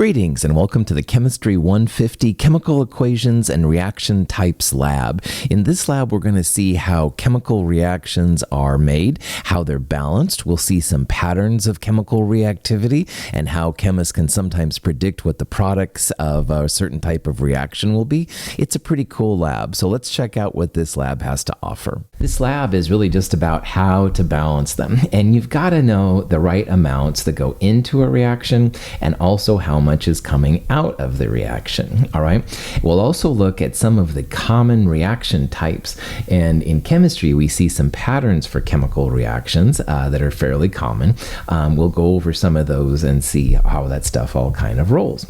Greetings and welcome to the Chemistry 150 Chemical Equations and Reaction Types Lab. In this lab, we're going to see how chemical reactions are made, how they're balanced. We'll see some patterns of chemical reactivity and how chemists can sometimes predict what the products of a certain type of reaction will be. It's a pretty cool lab, so let's check out what this lab has to offer. This lab is really just about how to balance them, and you've got to know the right amounts that go into a reaction and also how much is coming out of the reaction. All right. We'll also look at some of the common reaction types. And in chemistry, we see some patterns for chemical reactions that are fairly common. We'll go over some of those and see how that stuff all kind of rolls.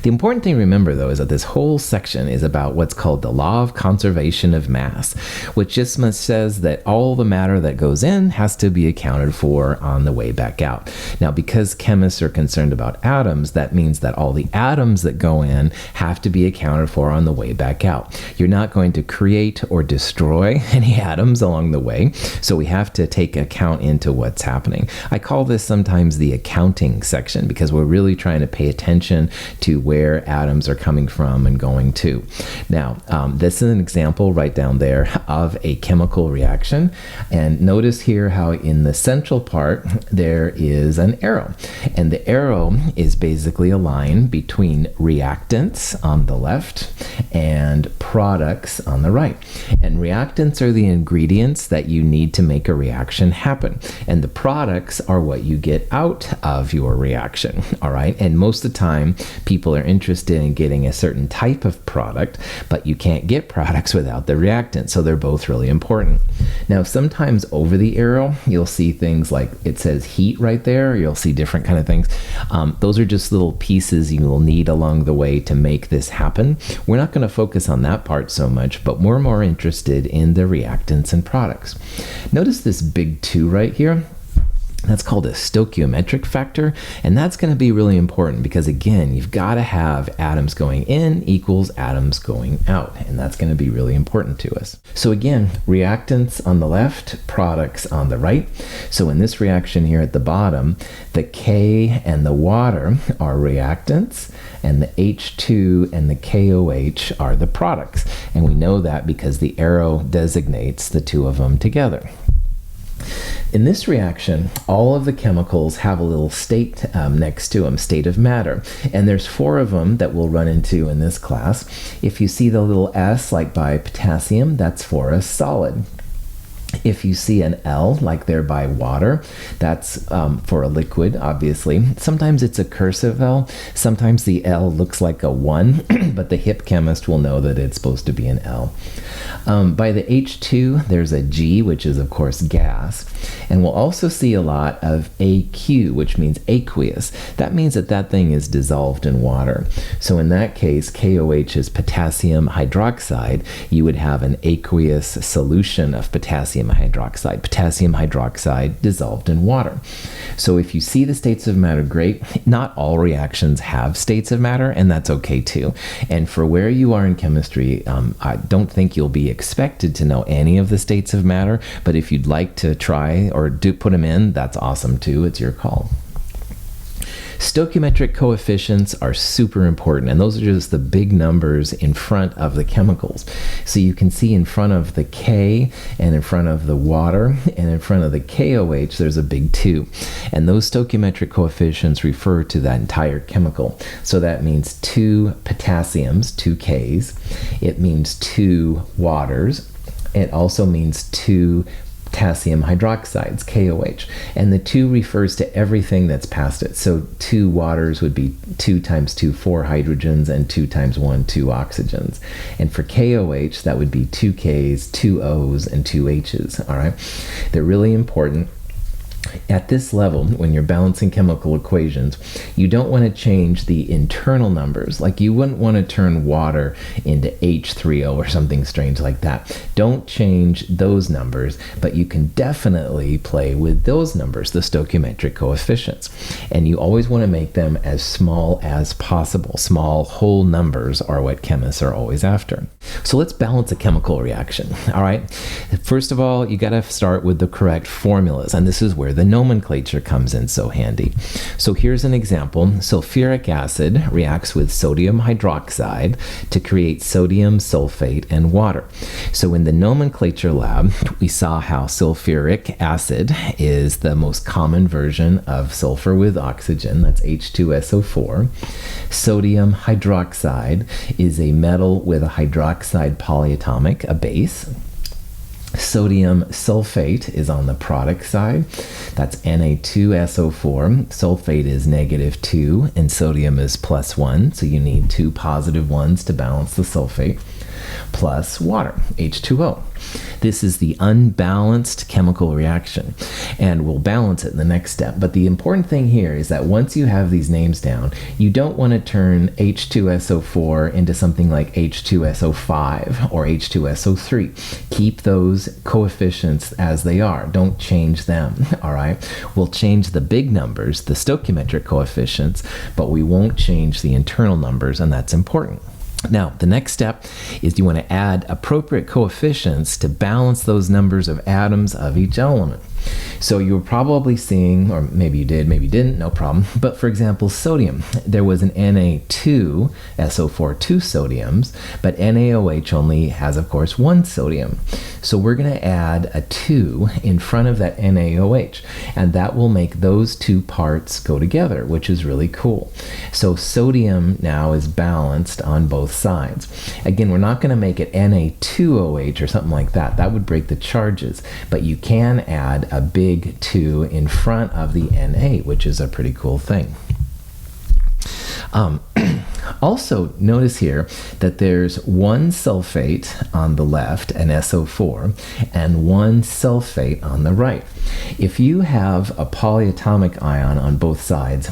The important thing to remember, though, is that this whole section is about what's called the law of conservation of mass, which just says that all the matter that goes in has to be accounted for on the way back out. Now, because chemists are concerned about atoms, that means that all the atoms that go in have to be accounted for on the way back out. You're not going to create or destroy any atoms along the way, so we have to take account into what's happening. I call this sometimes the accounting section because we're really trying to pay attention to where atoms are coming from and going to. Now, this is an example right down there of a chemical reaction. And notice here how in the central part, there is an arrow. And the arrow is basically a line between reactants on the left and products on the right. And reactants are the ingredients that you need to make a reaction happen. And the products are what you get out of your reaction. All right. And most of the time, people are interested in getting a certain type of product, but you can't get products without the reactant, so they're both really important. Now, sometimes over the arrow, you'll see things like it says heat right there, or you'll see different kind of things. Those are just little pieces you will need along the way to make this happen. We're not going to focus on that part so much, but we're more interested in the reactants and products. Notice this big 2 right here. That's called a stoichiometric factor, and that's going to be really important because, again, you've got to have atoms going in equals atoms going out, and that's going to be really important to us. So again, reactants on the left, products on the right. So in this reaction here at the bottom, the K and the water are reactants, and the H2 and the KOH are the products. And we know that because the arrow designates the two of them together. In this reaction, all of the chemicals have a little state next to them, state of matter. And there's 4 of them that we'll run into in this class. If you see the little S, like by potassium, that's for a solid. If you see an L, like there by water, that's for a liquid, obviously. Sometimes it's a cursive L. Sometimes the L looks like a 1, but the hip chemist will know that it's supposed to be an L. By the H2, there's a G, which is, of course, gas. And we'll also see a lot of AQ, which means aqueous. That means that that thing is dissolved in water. So in that case, KOH is potassium hydroxide. You would have an aqueous solution of potassium hydroxide. Potassium hydroxide dissolved in water. So if you see the states of matter, great. Not all reactions have states of matter, and that's okay too. And for where you are in chemistry, I don't think you'll be expected to know any of the states of matter, but if you'd like to try or put them in, that's awesome too. It's your call. Stoichiometric coefficients are super important, and those are just the big numbers in front of the chemicals. So you can see in front of the K and in front of the water and in front of the KOH, there's a big 2. And those stoichiometric coefficients refer to that entire chemical. So that means 2 potassiums, 2 Ks. It means 2 waters. It also means 2 potassium hydroxides, KOH. And the 2 refers to everything that's past it. So 2 waters would be 2 times 2, 4 hydrogens, and 2 times 1, 2 oxygens. And for KOH, that would be 2 Ks, 2 Os, and 2 Hs. All right? They're really important. At this level, when you're balancing chemical equations, you don't want to change the internal numbers. Like you wouldn't want to turn water into H3O or something strange like that. Don't change those numbers, but you can definitely play with those numbers, the stoichiometric coefficients. And you always want to make them as small as possible. Small whole numbers are what chemists are always after. So let's balance a chemical reaction. All right. First of all, you got to start with the correct formulas, and this is where the nomenclature comes in so handy. So here's an example. Sulfuric acid reacts with sodium hydroxide to create sodium sulfate and water. So in the nomenclature lab, we saw how sulfuric acid is the most common version of sulfur with oxygen, that's H2SO4. Sodium hydroxide is a metal with a hydroxide polyatomic, a base. Sodium sulfate is on the product side. That's Na2SO4. Sulfate is -2 and sodium is +1. So you need two positive ones to balance the sulfate. Plus water, H2O. This is the unbalanced chemical reaction, and we'll balance it in the next step. But the important thing here is that once you have these names down, you don't want to turn H2SO4 into something like H2SO5 or H2SO3. Keep those coefficients as they are. Don't change them, all right? We'll change the big numbers, the stoichiometric coefficients, but we won't change the internal numbers, and that's important. Now, the next step is you want to add appropriate coefficients to balance those numbers of atoms of each element. So you were probably seeing, or maybe you did, maybe you didn't, no problem. But for example, sodium, there was an Na2SO4, two sodiums, but NaOH only has, of course, one sodium. So we're going to add a 2 in front of that NaOH, and that will make those two parts go together, which is really cool. So sodium now is balanced on both sides. Again, we're not going to make it Na2OH or something like that. That would break the charges, but you can add a big 2 in front of the Na, which is a pretty cool thing. Also, notice here that there's one sulfate on the left, an SO4, and one sulfate on the right. If you have a polyatomic ion on both sides,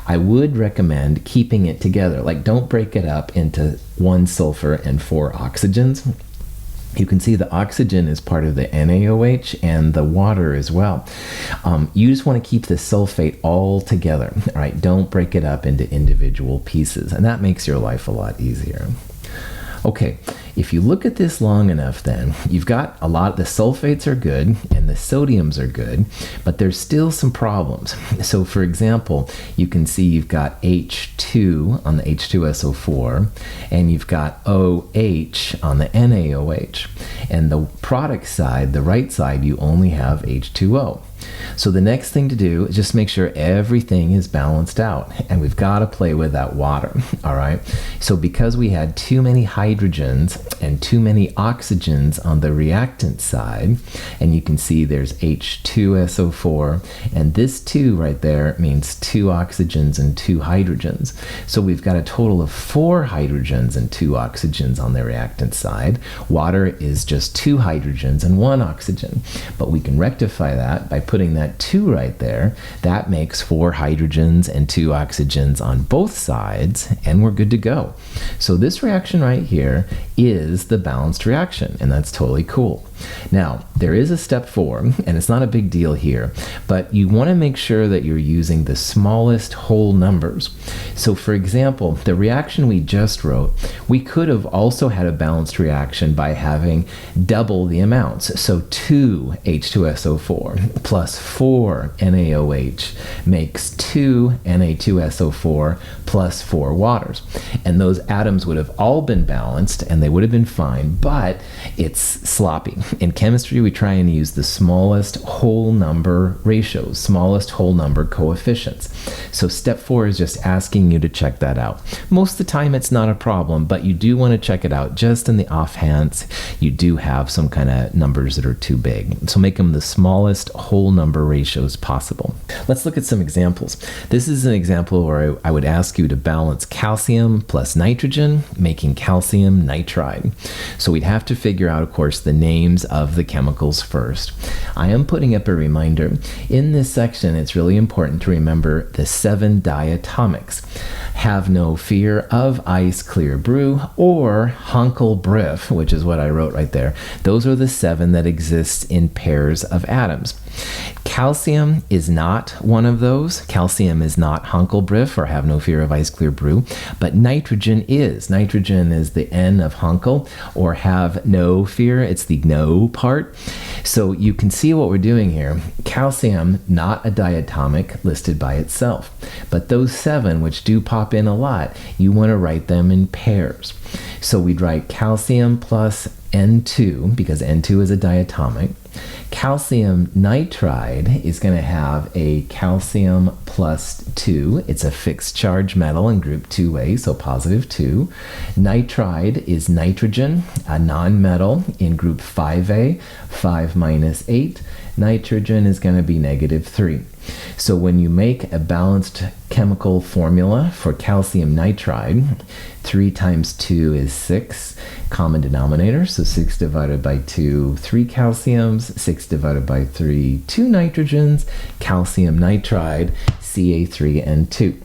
I would recommend keeping it together. Like, don't break it up into one sulfur and 4 oxygens. You can see the oxygen is part of the NaOH and the water as well. You just want to keep the sulfate all together, all right? Don't break it up into individual pieces, and that makes your life a lot easier. Okay, if you look at this long enough, then you've got a lot, the sulfates are good and the sodiums are good, but there's still some problems. So for example, you can see you've got H2 on the H2SO4, and you've got OH on the NaOH. And the product side, the right side, you only have H2O. So the next thing to do is just make sure everything is balanced out, and we've got to play with that water, all right? So because we had too many hydrogens and too many oxygens on the reactant side, and you can see there's H2SO4, and this 2 right there means 2 oxygens and 2 hydrogens. So we've got a total of 4 hydrogens and 2 oxygens on the reactant side. Water is just 2 hydrogens and 1 oxygen, but we can rectify that by putting that 2 right there. That makes 4 hydrogens and 2 oxygens on both sides, and we're good to go. So this reaction right here is the balanced reaction, and that's totally cool. Now, there is a step 4, and it's not a big deal here, but you want to make sure that you're using the smallest whole numbers. So for example, the reaction we just wrote, we could have also had a balanced reaction by having double the amounts. So 2 H2SO4 plus 4 NaOH makes 2 Na2SO4 plus 4 waters. And those atoms would have all been balanced, and they would have been fine, but it's sloppy. In chemistry, we try and use the smallest whole number ratios, smallest whole number coefficients. So step 4 is just asking you to check that out. Most of the time it's not a problem, but you do want to check it out just in the offhand. You do have some kind of numbers that are too big. So make them the smallest whole number ratios possible. Let's look at some examples. This is an example where I would ask you to balance calcium plus nitrogen, making calcium nitride. So we'd have to figure out, of course, the names of the chemicals first. I am putting up a reminder. In this section, it's really important to remember the 7 diatomics. Have no fear of ice clear brew or Hunkel Briff, which is what I wrote right there. Those are the 7 that exist in pairs of atoms. Calcium is not one of those. Calcium is not Hunkelbrief or have no fear of ice clear brew, but nitrogen is. Nitrogen is the N of Hunkel, or have no fear. It's the no part. So you can see what we're doing here. Calcium, not a diatomic, listed by itself. But those 7, which do pop in a lot, you want to write them in pairs. So we'd write calcium plus N2, because N2 is a diatomic. Calcium nitride is going to have a calcium plus 2. It's a fixed charge metal in group 2A, so positive 2. Nitride is nitrogen, a non-metal in group 5A, 5 minus 8. Nitrogen is going to be negative 3. So when you make a balanced chemical formula for calcium nitride, 3 times 2 is 6, common denominator, so 6 divided by 2, 3 calciums, 6 divided by 3, 2 nitrogens, calcium nitride, Ca3N2.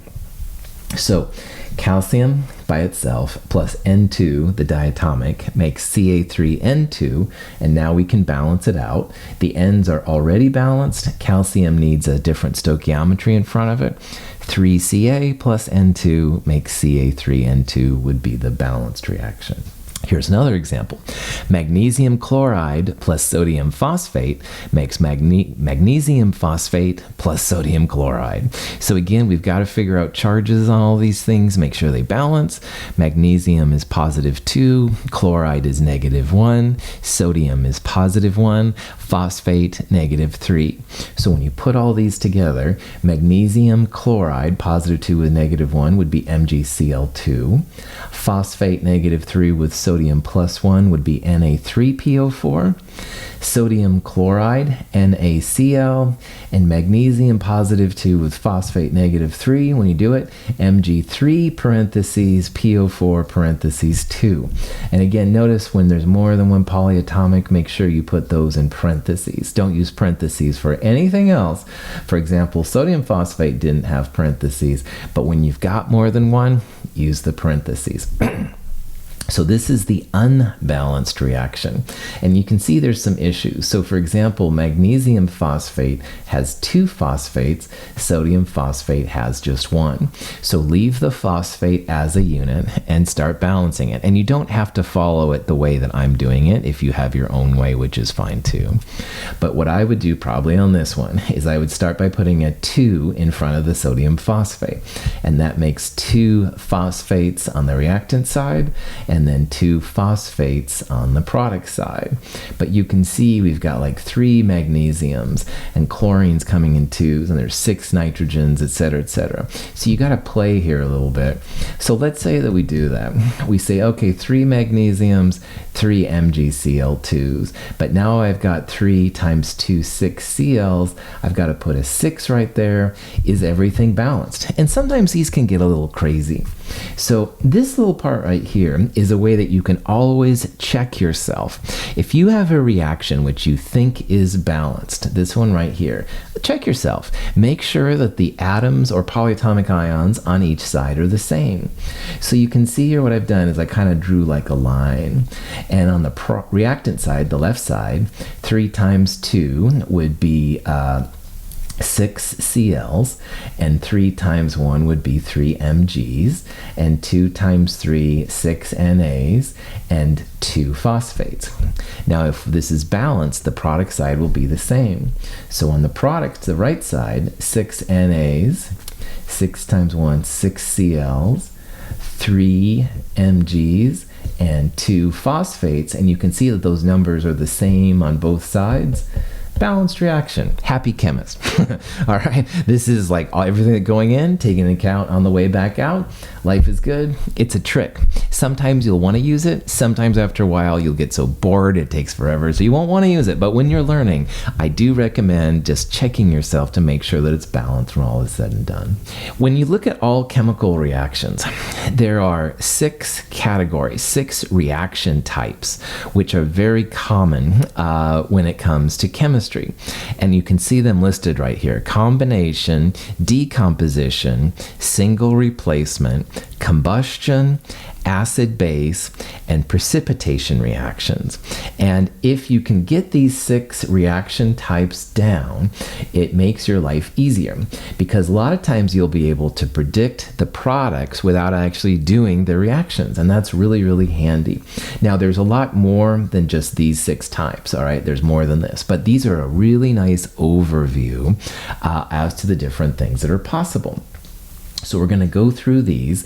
So calcium by itself plus N2, the diatomic, makes Ca3N2, and now we can balance it out. The N's are already balanced. Calcium needs a different stoichiometry in front of it. 3Ca plus N2 makes Ca3N2 would be the balanced reaction. Here's another example. Magnesium chloride plus sodium phosphate makes magnesium phosphate plus sodium chloride. So again, we've got to figure out charges on all these things, make sure they balance. Magnesium is positive 2, chloride is negative 1, sodium is positive 1, phosphate negative 3. So when you put all these together, magnesium chloride, positive 2 with negative 1, would be MgCl2. Phosphate negative 3 with sodium plus 1 would be Na3PO4. Sodium chloride, NaCl, and magnesium positive 2 with phosphate negative 3. When you do it, Mg3 parentheses PO4 parentheses 2. And again, notice when there's more than one polyatomic, make sure you put those in parentheses. Don't use parentheses for anything else. For example, sodium phosphate didn't have parentheses, but when you've got more than one, use the parentheses. So this is the unbalanced reaction, and you can see there's some issues. So for example, magnesium phosphate has 2 phosphates, sodium phosphate has just 1. So leave the phosphate as a unit and start balancing it. And you don't have to follow it the way that I'm doing it if you have your own way, which is fine too. But what I would do probably on this one is I would start by putting a 2 in front of the sodium phosphate, and that makes 2 phosphates on the reactant side, and then 2 phosphates on the product side. But you can see we've got like 3 magnesiums and chlorines coming in 2s, and there's 6 nitrogens, etc., etc. So you got to play here a little bit. So let's say that we do that. We say, okay, 3 magnesiums, 3 MgCl2s, but now I've got 3 times 2, 6 Cls. I've got to put a 6 right there. Is everything balanced? And sometimes these can get a little crazy. So this little part right here is a way that you can always check yourself. If you have a reaction which you think is balanced, this one right here, check yourself. Make sure that the atoms or polyatomic ions on each side are the same. So you can see here what I've done is I kind of drew like a line. And on the reactant side, the left side, 3 times 2 would be 6 Cls, and 3 times 1 would be 3 Mgs, and 2 times 3, 6 NAs, and 2 phosphates. Now if this is balanced, the product side will be the same. So on the product, the right side, 6 NAs, 6 times 1, 6 Cls, 3 Mgs, and 2 phosphates, and you can see that those numbers are the same on both sides. Balanced reaction. Happy chemist. All right. This is like everything that's going in, taking into account on the way back out. Life is good. It's a trick. Sometimes you'll want to use it. Sometimes after a while you'll get so bored it takes forever, so you won't want to use it. But when you're learning, I do recommend just checking yourself to make sure that it's balanced when all is said and done. When you look at all chemical reactions, there are 6 categories, 6 reaction types, which are very common when it comes to chemistry. And you can see them listed right here: combination, decomposition, single replacement, combustion, acid base, and precipitation reactions. And if you can get these 6 reaction types down, it makes your life easier, because a lot of times you'll be able to predict the products without actually doing the reactions, and that's really, really handy. Now, there's a lot more than just these 6 types, all right? There's more than this, but these are a really nice overview as to the different things that are possible. So we're going to go through these.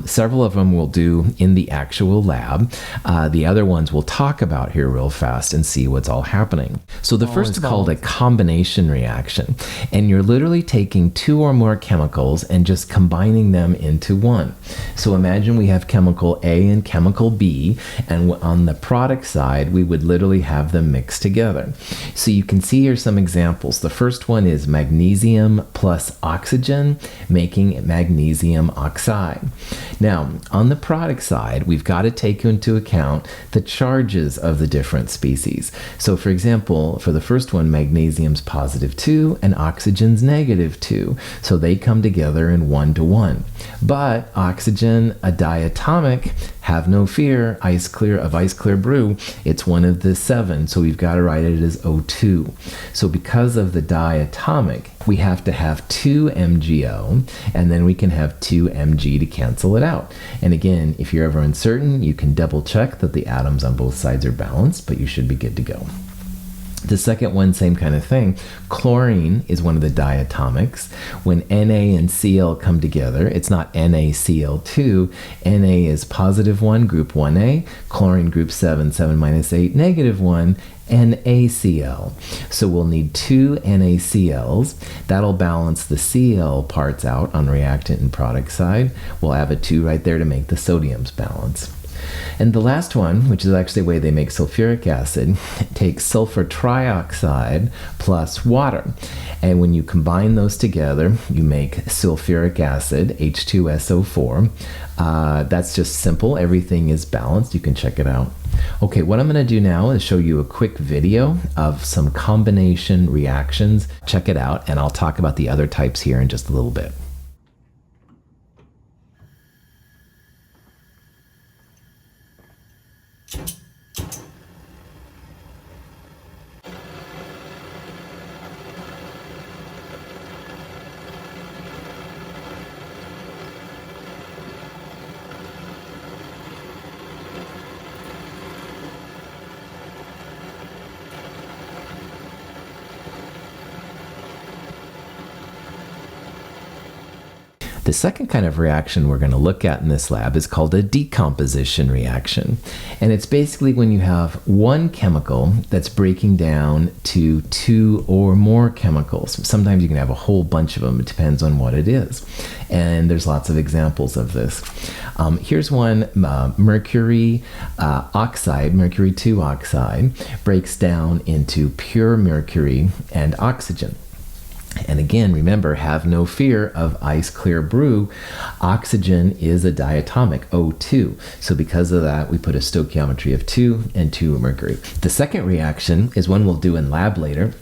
Several of them we'll do in the actual lab. The other ones we'll talk about here real fast and see what's all happening. So the first is called a combination reaction. And you're literally taking 2 or more chemicals and just combining them into one. So imagine we have chemical A and chemical B, and on the product side, we would literally have them mixed together. So you can see here some examples. The first one is magnesium plus oxygen, making magnesium oxide. Now, on the product side, we've got to take into account the charges of the different species. So for example, for the first one, magnesium's +2 and oxygen's -2. So they come together in 1-to-1. But oxygen, a diatomic, have no fear, ice clear brew, it's one of the 7, so we've got to write it as O2. So because of the diatomic, we have to have 2 MgO, and then we can have 2 Mg to cancel it out. And again, if you're ever uncertain, you can double check that the atoms on both sides are balanced, but you should be good to go. The second one, same kind of thing. Chlorine is one of the diatomics. When Na and Cl come together, it's not NaCl2. Na is +1, group 1a. Chlorine, group 7, 7 minus 8, -1. NaCl. So we'll need 2 NaCls. That'll balance the Cl parts out on reactant and product side. We'll have a 2 right there to make the sodiums balance. And the last one, which is actually the way they make sulfuric acid, takes sulfur trioxide plus water. And when you combine those together, you make sulfuric acid, H2SO4. That's just simple. Everything is balanced. You can check it out. Okay, what I'm going to do now is show you a quick video of some combination reactions. Check it out, and I'll talk about the other types here in just a little bit. The second kind of reaction we're going to look at in this lab is called a decomposition reaction. And it's basically when you have one chemical that's breaking down to 2 or more chemicals. Sometimes you can have a whole bunch of them. It depends on what it is. And there's lots of examples of this. Here's one, mercury oxide, mercury 2 oxide, breaks down into pure mercury and oxygen. And again, remember, have no fear of ice clear brew. Oxygen is a diatomic, O2. So because of that, we put a stoichiometry of 2 and 2 mercury. The second reaction is one we'll do in lab later.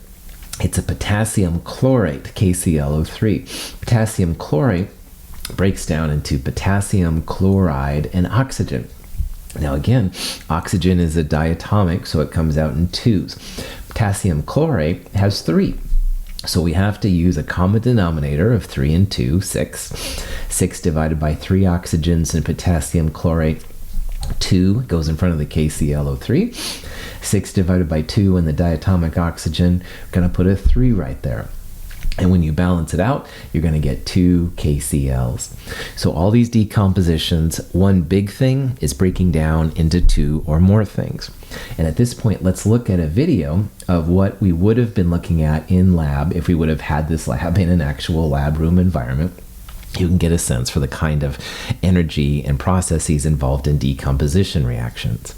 It's a potassium chlorate, KClO3. Potassium chlorate breaks down into potassium chloride and oxygen. Now again, oxygen is a diatomic, so it comes out in 2s. Potassium chlorate has 3. So we have to use a common denominator of 3 and 2, 6. 6 divided by 3 oxygens in potassium chlorate. 2 goes in front of the KClO3. 6 divided by 2 in the diatomic oxygen. We're going to put a 3 right there. And when you balance it out, you're going to get 2 KCl's. So all these decompositions, one big thing is breaking down into 2 or more things. And at this point, let's look at a video of what we would have been looking at in lab if we would have had this lab in an actual lab room environment. You can get a sense for the kind of energy and processes involved in decomposition reactions.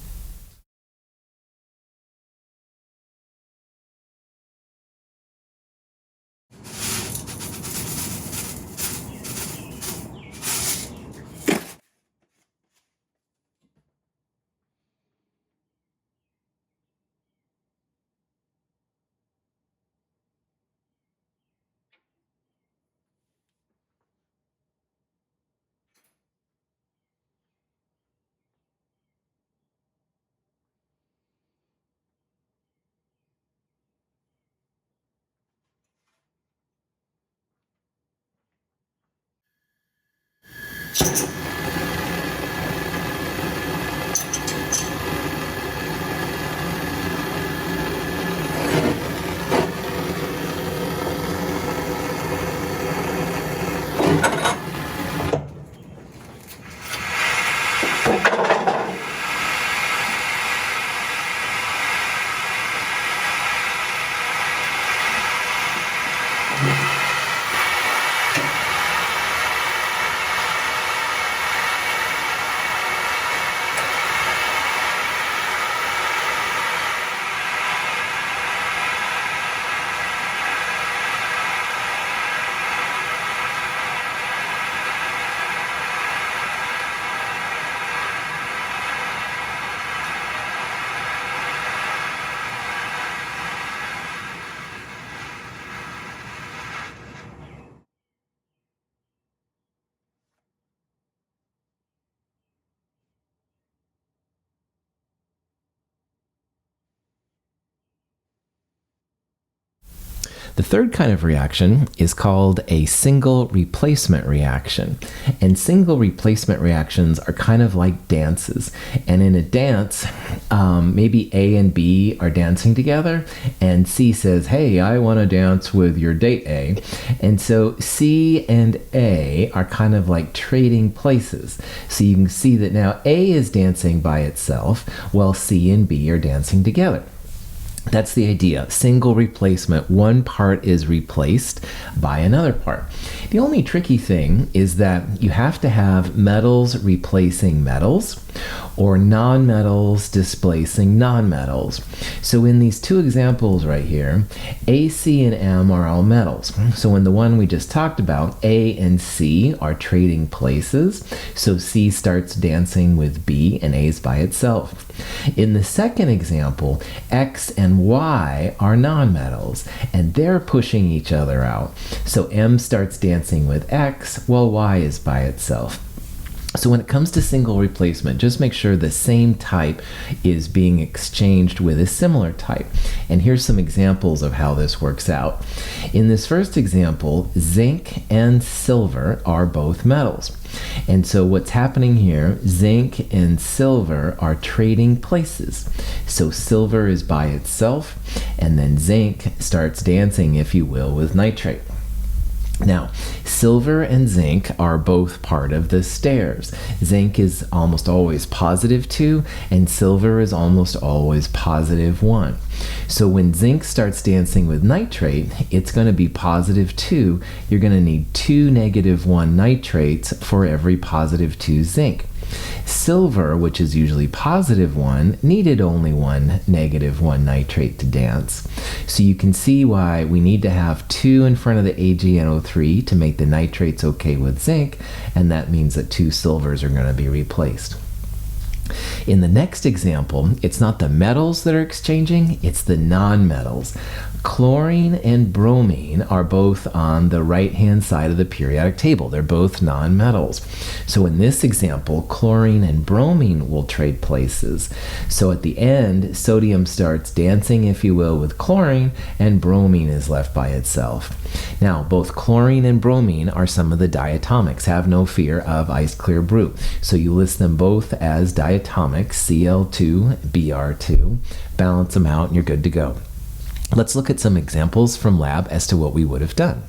The third kind of reaction is called a single replacement reaction. And single replacement reactions are kind of like dances. And in a dance, maybe A and B are dancing together, and C says, hey, I want to dance with your date A. And so C and A are kind of like trading places. So you can see that now A is dancing by itself, while C and B are dancing together. That's the idea. Single replacement. One part is replaced by another part. The only tricky thing is that you have to have metals replacing metals or nonmetals displacing nonmetals. So in these two examples right here, A, C, and M are all metals. So in the one we just talked about, A and C are trading places. So C starts dancing with B and A is by itself. In the second example, X and Y are nonmetals, and they're pushing each other out. So M starts dancing with X, while Y is by itself. So when it comes to single replacement, just make sure the same type is being exchanged with a similar type. And here's some examples of how this works out. In this first example, zinc and silver are both metals. And so what's happening here, zinc and silver are trading places. So silver is by itself, and then zinc starts dancing, if you will, with nitrate. Now, silver and zinc are both part of the stairs. Zinc is almost always +2, and silver is almost always +1. So when zinc starts dancing with nitrate, it's going to be +2. You're going to need 2 -1 nitrates for every +2 zinc. Silver, which is usually +1, needed only 1 -1 nitrate to dance. So you can see why we need to have 2 in front of the AgNO3 to make the nitrates okay with zinc, and that means that 2 silvers are going to be replaced. In the next example, it's not the metals that are exchanging, it's the nonmetals. Chlorine and bromine are both on the right-hand side of the periodic table. They're both nonmetals. So in this example, chlorine and bromine will trade places. So at the end, sodium starts dancing, if you will, with chlorine, and bromine is left by itself. Now, both chlorine and bromine are some of the diatomics. Have no fear of ice clear brew. So you list them both as diatomics, Cl2, Br2, balance them out, and you're good to go. Let's look at some examples from lab as to what we would have done.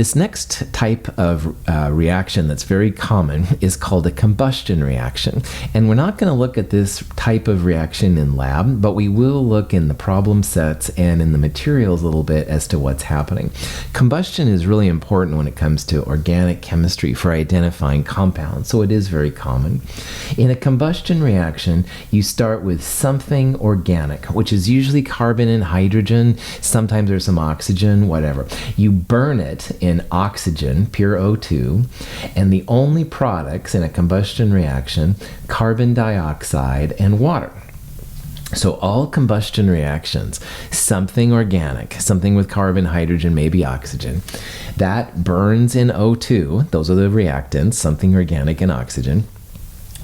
This next type of reaction that's very common is called a combustion reaction. And we're not going to look at this type of reaction in lab, but we will look in the problem sets and in the materials a little bit as to what's happening. Combustion is really important when it comes to organic chemistry for identifying compounds, so it is very common. In a combustion reaction, you start with something organic, which is usually carbon and hydrogen. Sometimes there's some oxygen, whatever. You burn it in oxygen, pure O2, and the only products in a combustion reaction, carbon dioxide and water. So all combustion reactions, something organic, something with carbon, hydrogen, maybe oxygen, that burns in O2, those are the reactants, something organic and oxygen,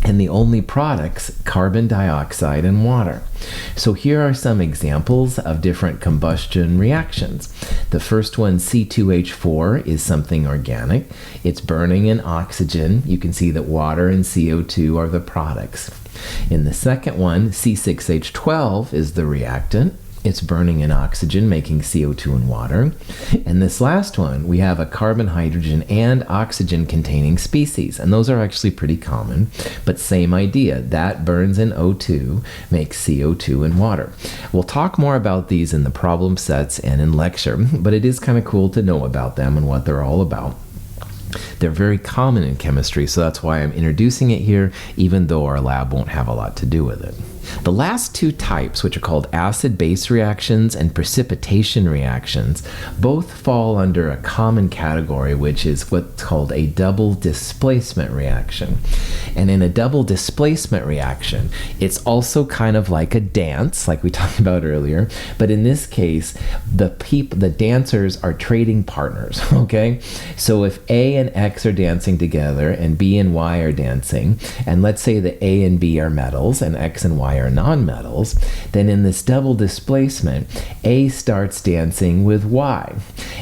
and the only products, carbon dioxide and water. So here are some examples of different combustion reactions. The first one, C2H4, is something organic. It's burning in oxygen. You can see that water and CO2 are the products. In the second one, C6H12 is the reactant. It's burning in oxygen, making CO2 and water. And this last one, we have a carbon, hydrogen, and oxygen containing species. And those are actually pretty common, but same idea. That burns in O2, makes CO2 and water. We'll talk more about these in the problem sets and in lecture, but it is kind of cool to know about them and what they're all about. They're very common in chemistry, so that's why I'm introducing it here, even though our lab won't have a lot to do with it. The last two types, which are called acid-base reactions and precipitation reactions, both fall under a common category, which is what's called a double displacement reaction. And in a double displacement reaction, it's also kind of like a dance, like we talked about earlier, but in this case, the dancers are trading partners, okay? So if A and X are dancing together and B and Y are dancing, and let's say that A and B are metals and X and Y are nonmetals, then in this double displacement, A starts dancing with Y,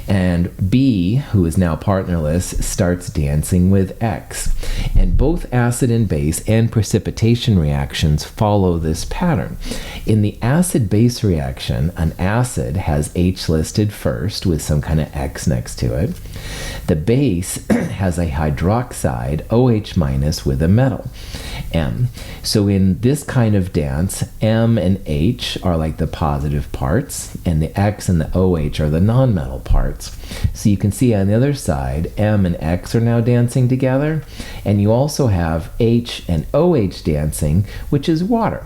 and B, who is now partnerless, starts dancing with X. And both acid and base and precipitation reactions follow this pattern. In the acid-base reaction, an acid has H listed first with some kind of X next to it. The base has a hydroxide, OH minus, with a metal, M. So in this kind of dance, M and H are like the positive parts, and the X and the OH are the nonmetal parts. So you can see on the other side, M and X are now dancing together, and you also have H and OH dancing, which is water.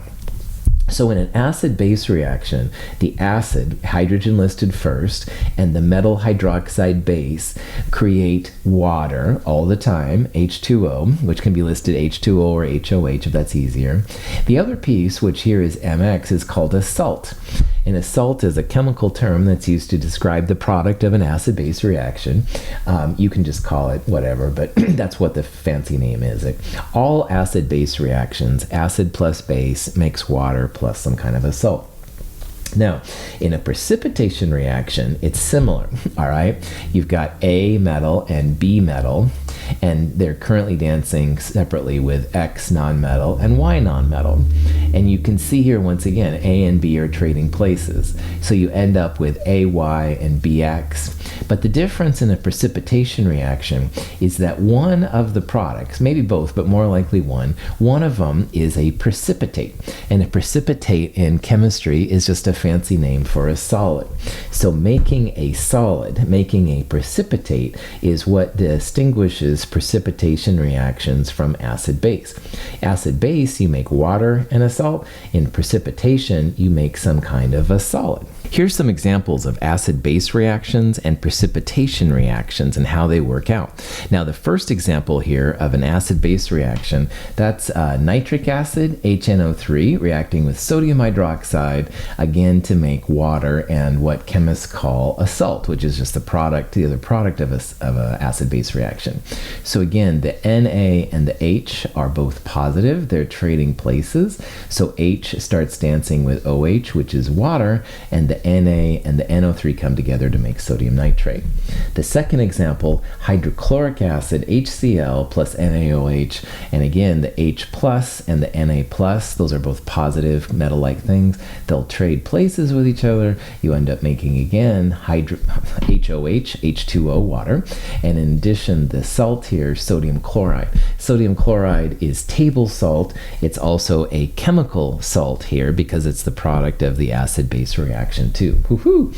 So in an acid-base reaction, the acid, hydrogen listed first, and the metal hydroxide base create water all the time, H2O, which can be listed H2O or HOH if that's easier. The other piece, which here is MX, is called a salt. And a salt is a chemical term that's used to describe the product of an acid-base reaction. You can just call it whatever, but that's what the fancy name is. All acid-base reactions, acid plus base makes water plus some kind of a salt. Now, in a precipitation reaction, it's similar, all right? You've got A metal and B metal, and they're currently dancing separately with X nonmetal and Y nonmetal. And you can see here, once again, A and B are trading places. So you end up with AY and BX. But the difference in a precipitation reaction is that one of the products, maybe both, but more likely one of them is a precipitate. And a precipitate in chemistry is just a fancy name for a solid. So making a solid, making a precipitate, is what distinguishes precipitation reactions from acid-base. Acid-base, you make water and a salt. In precipitation, you make some kind of a solid. Here's some examples of acid-base reactions and precipitation reactions and how they work out. Now, the first example here of an acid-base reaction, that's nitric acid, HNO3, reacting with sodium hydroxide, again to make water and what chemists call a salt, which is just the other product of a acid-base reaction. So again, the Na and the H are both positive. They're trading places. So H starts dancing with OH, which is water, and the the Na and the NO3 come together to make sodium nitrate. The second example, hydrochloric acid, HCl plus NaOH, and again the H plus and the Na plus, those are both positive metal-like things. They'll trade places with each other. You end up making again HOH, H2O, water, and in addition the salt here, sodium chloride. Sodium chloride is table salt. It's also a chemical salt here because it's the product of the acid-base reaction too. Woohoo!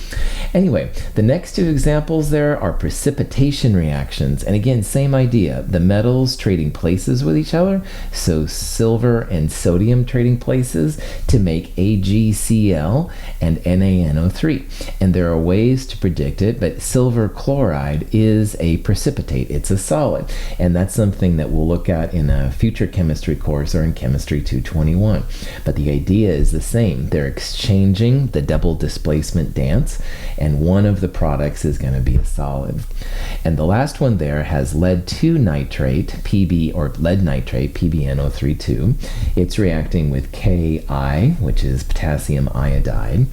Anyway, the next two examples there are precipitation reactions, and again, same idea. The metals trading places with each other, so silver and sodium trading places to make AgCl and NaNO3. And there are ways to predict it, but silver chloride is a precipitate. It's a solid, and that's something that we'll look at in a future chemistry course or in Chemistry 221. But the idea is the same. They're exchanging the double displacement dance, and one of the products is going to be a solid. And the last one there has lead 2 nitrate, Pb, or lead nitrate, PbNO32. It's reacting with Ki, which is potassium iodide,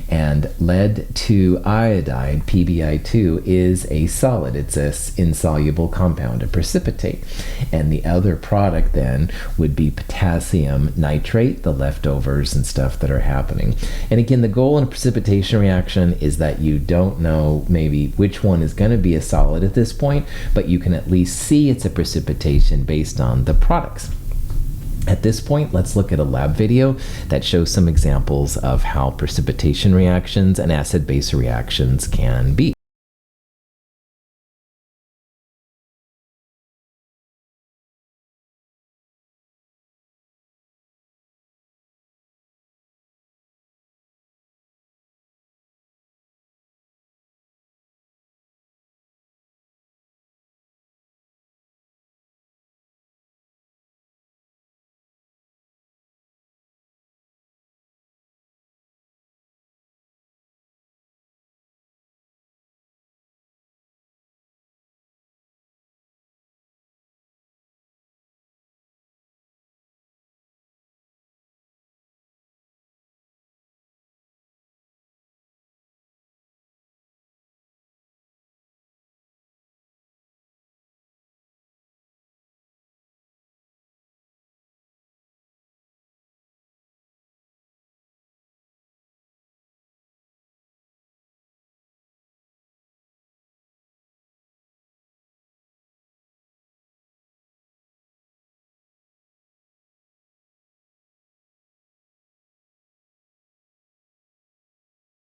and lead 2 iodide, PbI2, is a solid. It's an insoluble compound, a precipitate. And the other product then would be potassium nitrate, the leftovers and stuff that are happening. And again, the goal in a precipitation reaction is that you don't know maybe which one is going to be a solid at this point, but you can at least see it's a precipitation based on the products. At this point, let's look at a lab video that shows some examples of how precipitation reactions and acid-base reactions can be.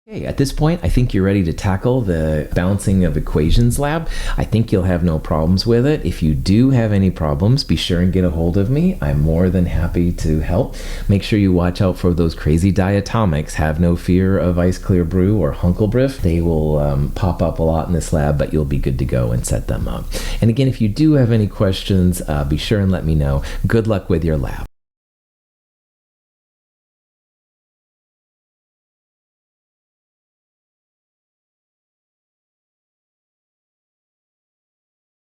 Okay, at this point, I think you're ready to tackle the balancing of equations lab. I think you'll have no problems with it. If you do have any problems, be sure and get a hold of me. I'm more than happy to help. Make sure you watch out for those crazy diatomics. Have no fear of Ice Clear Brew or Hunkelbrief. They will pop up a lot in this lab, but you'll be good to go and set them up. And again, if you do have any questions, be sure and let me know. Good luck with your lab.